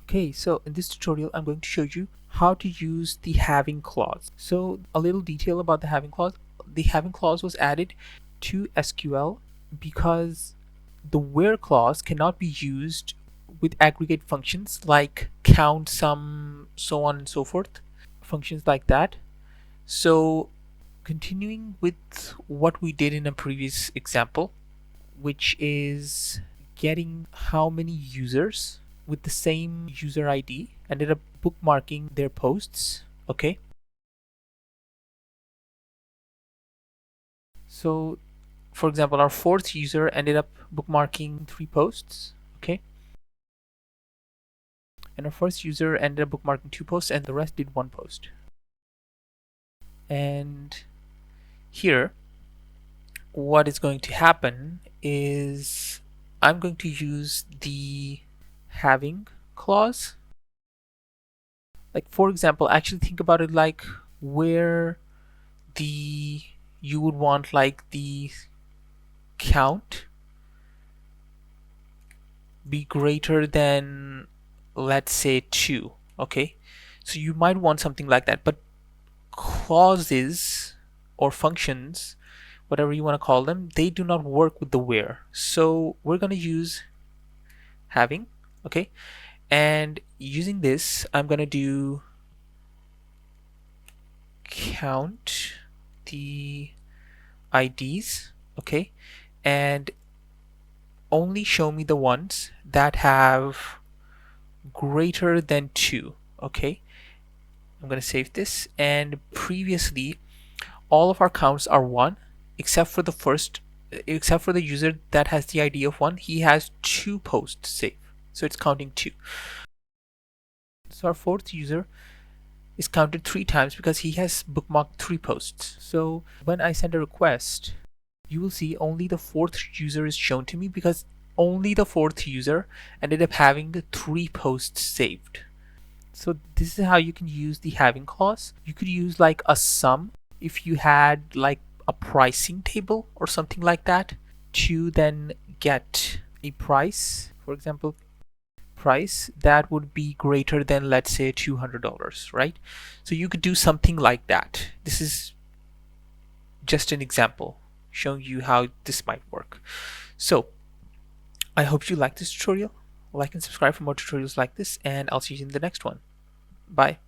Okay, so in this tutorial, I'm going to show you how to use the having clause. So a little detail about the having clause. The having clause was added to SQL because the where clause cannot be used with aggregate functions like count, sum, so on and so forth, functions like that. So continuing with what we did in a previous example, which is getting how many users with the same user ID ended up bookmarking their posts. Okay, so for example, our fourth user ended up bookmarking 3 posts. Okay, and our first user ended up bookmarking 2 posts, and the rest did 1 post. And here what is going to happen is I'm going to use the having clause. Like, for example, actually think about it like where you would want like the count be greater than, let's say, 2. Okay, so you might want something like that, but clauses or functions, whatever you want to call them, they do not work with the where. So we're going to use having. Okay, and using this, I'm going to do count the IDs. Okay, and only show me the ones that have greater than 2. Okay, I'm going to save this, and previously all of our counts are 1 except for the user that has the ID of 1. He has 2 posts saved, so it's counting 2. So our fourth user is counted 3 times because he has bookmarked 3 posts. So when I send a request, you will see only the fourth user is shown to me because only the fourth user ended up having 3 posts saved. So this is how you can use the having clause. You could use like a sum if you had like a pricing table or something like that to then get a price. For example, price that would be greater than, let's say, $200, right? So you could do something like that. This is just an example showing you how this might work. So I hope you like this tutorial. Like and subscribe for more tutorials like this, and I'll see you in the next one. Bye.